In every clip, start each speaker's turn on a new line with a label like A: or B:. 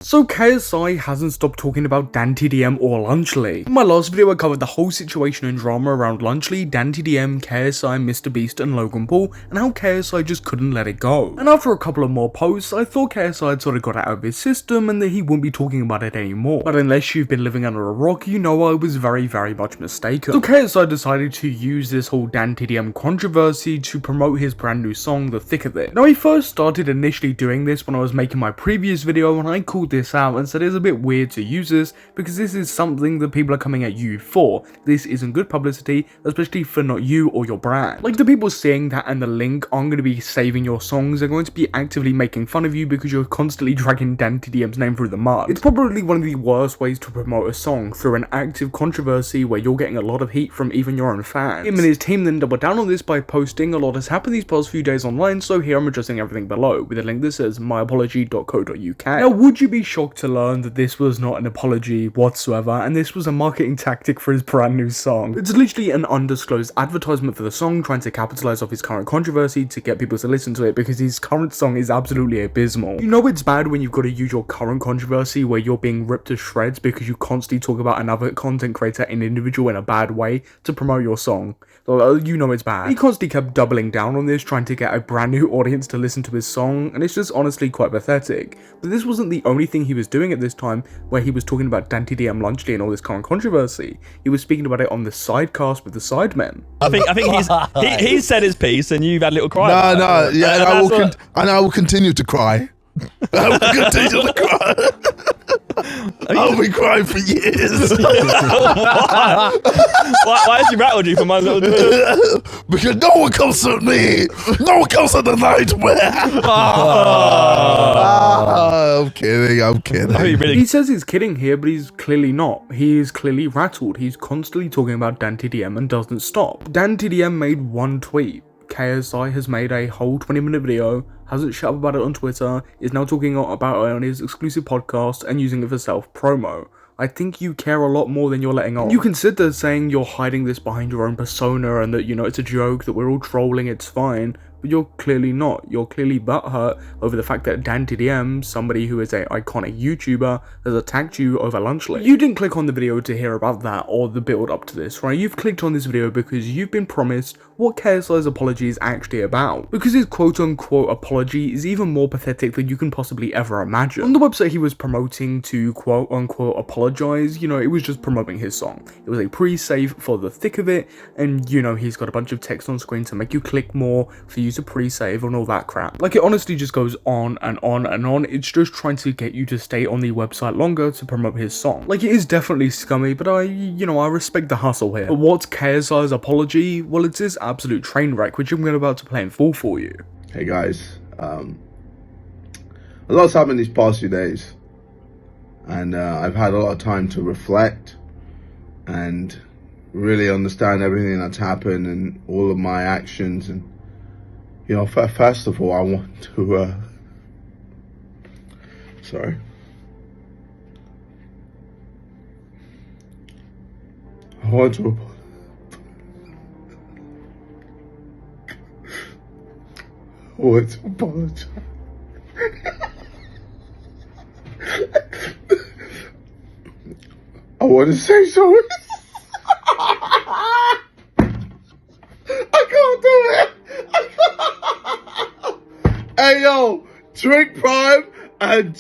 A: So KSI hasn't stopped talking about DanTDM or Lunchly. In my last video I covered the whole situation and drama around Lunchly, DanTDM, KSI, MrBeast and Logan Paul, and how KSI just couldn't let it go. And after a couple of more posts, I thought KSI had sort of got it out of his system and that he wouldn't be talking about it anymore. But unless you've been living under a rock, you know I was very much mistaken. So KSI decided to use this whole DanTDM controversy to promote his brand new song, The Thick of It. Now he first started initially doing this when I was making my previous video and I called this out and said it's a bit weird to use this because this is something that people are coming at you for. This isn't good publicity, especially for not you or your brand. Like, the people seeing that and the link aren't going to be saving your songs, they're going to be actively making fun of you because you're constantly dragging DanTDM's name through the mud. It's probably one of the worst ways to promote a song, through an active controversy where you're getting a lot of heat from even your own fans. Him and his team then doubled down on this by posting, "A lot has happened these past few days online, so here I'm addressing everything below," with a link that says myapology.co.uk. Now, would you be shocked to learn that this was not an apology whatsoever, and this was a marketing tactic for his brand new song? It's literally an undisclosed advertisement for the song, trying to capitalize off his current controversy to get people to listen to it, because his current song is absolutely abysmal. You know it's bad when you've got to use your current controversy where you're being ripped to shreds because you constantly talk about another content creator, an individual, in a bad way to promote your song. So, you know it's bad. He constantly kept doubling down on this, trying to get a brand new audience to listen to his song, and it's just honestly quite pathetic. But this wasn't the only thing he was doing at this time where he was talking about DanTDM, Lunchly and all this current controversy. He was speaking about it on the Sidecast with the Sidemen.
B: I think he's said his piece and you've had a little cry.
C: I will continue to cry. I will continue to cry. I'll be crying for years.
B: Why has he rattled you for my little
C: Because no one comes to me. No one comes to the nightmare. I'm kidding.
A: He says he's kidding here, but he's clearly not. He is clearly rattled. He's constantly talking about DanTDM and doesn't stop. DanTDM made one tweet. KSI has made a whole 20-minute video, hasn't shut up about it on Twitter, is now talking about it on his exclusive podcast and using it for self-promo. I think you care a lot more than you're letting on. You can sit there saying you're hiding this behind your own persona and that, you know, it's a joke, that we're all trolling, it's fine, but you're clearly not. You're clearly butthurt over the fact that DanTDM, somebody who is an iconic YouTuber, has attacked you over Lunchly. You didn't click on the video to hear about that or the build up to this, right? You've clicked on this video because you've been promised what KSI's apology is actually about. Because his quote-unquote apology is even more pathetic than you can possibly ever imagine. On the website he was promoting to quote-unquote apologize, you know, it was just promoting his song. It was a pre-save for The Thick of It, and you know, he's got a bunch of text on screen to make you click more, for you to pre-save and all that crap. Like, it honestly just goes on and on and on. It's just trying to get you to stay on the website longer to promote his song. Like, it is definitely scummy, but I respect the hustle here. But what's KSI's apology? Well, it's this absolute train wreck, which I'm about to play in full for you.
C: Hey guys, a lot's happened these past few days, and I've had a lot of time to reflect and really understand everything that's happened and all of my actions. And you know, first of all, I want to sorry. I want to apologize. I want to say sorry. I can't do it. Hey yo, drink Prime and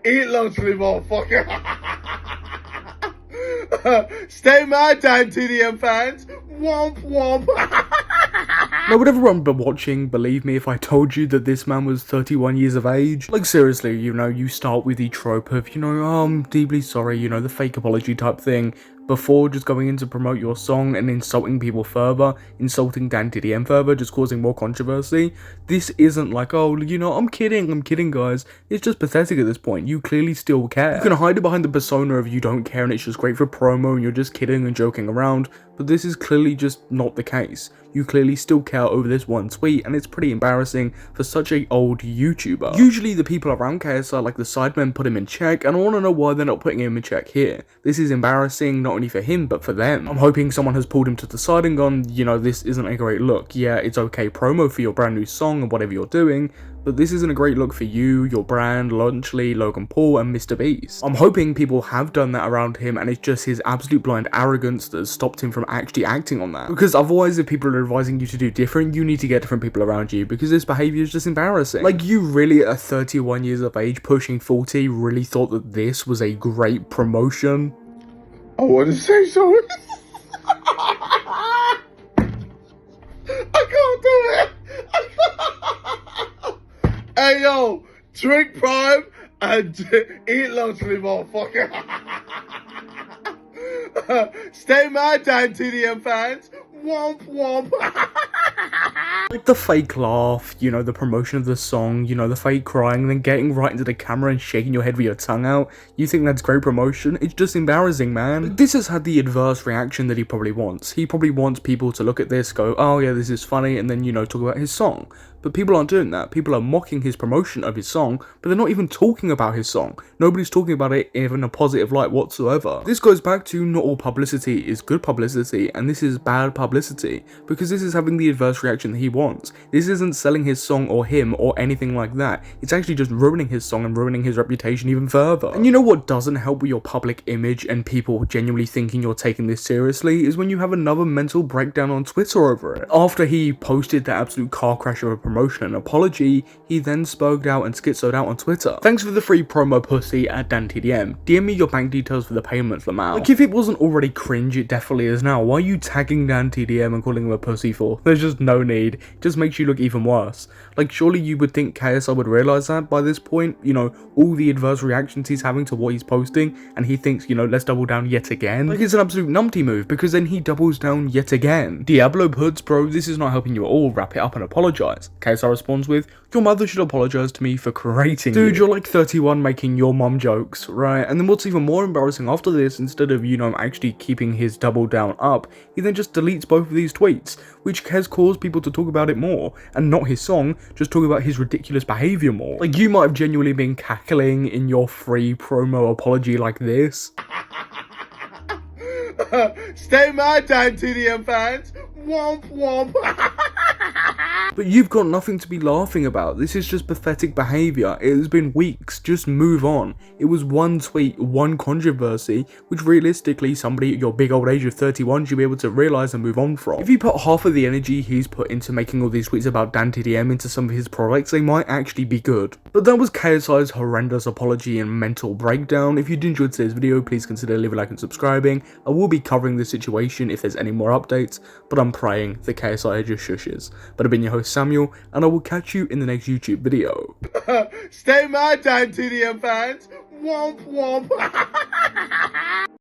C: eat Lunchly, motherfucker. Stay mad, DanTDM fans. Womp womp.
A: Now, would everyone be watching believe me if I told you that this man was 31 years of age? Like, seriously, you know, you start with the trope of, you know, oh, I'm deeply sorry, you know, the fake apology type thing, before just going in to promote your song and insulting people further, insulting DanTDM further, just causing more controversy. This isn't like, oh, you know, I'm kidding guys. It's just pathetic at this point. You clearly still care. You can hide it behind the persona of you don't care and it's just great for promo and you're just kidding and joking around, but this is clearly just not the case. You clearly still care over this one tweet, and it's pretty embarrassing for such a old YouTuber. Usually the people around KSI, like the Sidemen, put him in check, and I want to know why they're not putting him in check here. This is embarrassing, not only for him, but for them. I'm hoping someone has pulled him to the side and gone, you know, this isn't a great look. Yeah, it's okay promo for your brand new song and whatever you're doing, but this isn't a great look for you, your brand, Lunchley, Logan Paul, and MrBeast. I'm hoping people have done that around him, and it's just his absolute blind arrogance that has stopped him from actually acting on that. Because otherwise, if people are advising you to do different, you need to get different people around you, because this behavior is just embarrassing. Like, you really, at 31 years of age, pushing 40, really thought that this was a great promotion?
C: I want to say sorry. I can't do it. Hey yo, drink Prime and eat Lunchley, motherfucker. Stay mad, DanTDM fans. Womp womp.
A: Like the fake laugh, you know, the promotion of the song, you know, the fake crying, and then getting right into the camera and shaking your head with your tongue out. You think that's great promotion? It's just embarrassing, man. This has had the adverse reaction that he probably wants. He probably wants people to look at this, go, oh yeah, this is funny, and then, you know, talk about his song. But people aren't doing that. People are mocking his promotion of his song, but they're not even talking about his song. Nobody's talking about it in a positive light whatsoever. This goes back to not all publicity is good publicity, and this is bad publicity, because this is having the adverse reaction that he wants. This isn't selling his song or him or anything like that. It's actually just ruining his song and ruining his reputation even further. And you know what doesn't help with your public image and people genuinely thinking you're taking this seriously is when you have another mental breakdown on Twitter over it. After he posted the absolute car crash of a promotion and apology, he then spoke out and schizoed out on Twitter. Thanks for the free promo, pussy, at DanTDM. DM me your bank details for the payments, Lamau. Like, if it wasn't already cringe, it definitely is now. Why are you tagging DanTDM and calling him a pussy for? There's just no need. It just makes you look even worse. Like, surely you would think KSI would realize that by this point, you know, all the adverse reactions he's having to what he's posting, and he thinks, you know, let's double down yet again. Like, it's an absolute numpty move, because then he doubles down yet again. Diablo puts, bro, this is not helping you at all. Wrap it up and apologize. KSI responds with, your mother should apologize to me for creating you. Dude, you're like 31 making your mum jokes, right? And then what's even more embarrassing after this, instead of, you know, actually keeping his double down up, he then just deletes both of these tweets, which has caused people to talk about it more, and not his song, just talk about his ridiculous behavior more. Like, you might have genuinely been cackling in your free promo apology like this.
C: Stay mad, DanTDM fans. Womp womp.
A: But you've got nothing to be laughing about. This is just pathetic behavior. It has been weeks. Just move on. It was one tweet, one controversy, which realistically somebody at your big old age of 31 should be able to realize and move on from. If you put half of the energy he's put into making all these tweets about DanTDM into some of his products, they might actually be good. But that was KSI's horrendous apology and mental breakdown. If you did enjoy today's video, please consider leaving a like and subscribing. I will be covering this situation if there's any more updates, but I'm praying that KSI just shushes. But I've been your host Samuel, and I will catch you in the next YouTube video.
C: Stay mad, DanTDM fans. Womp womp.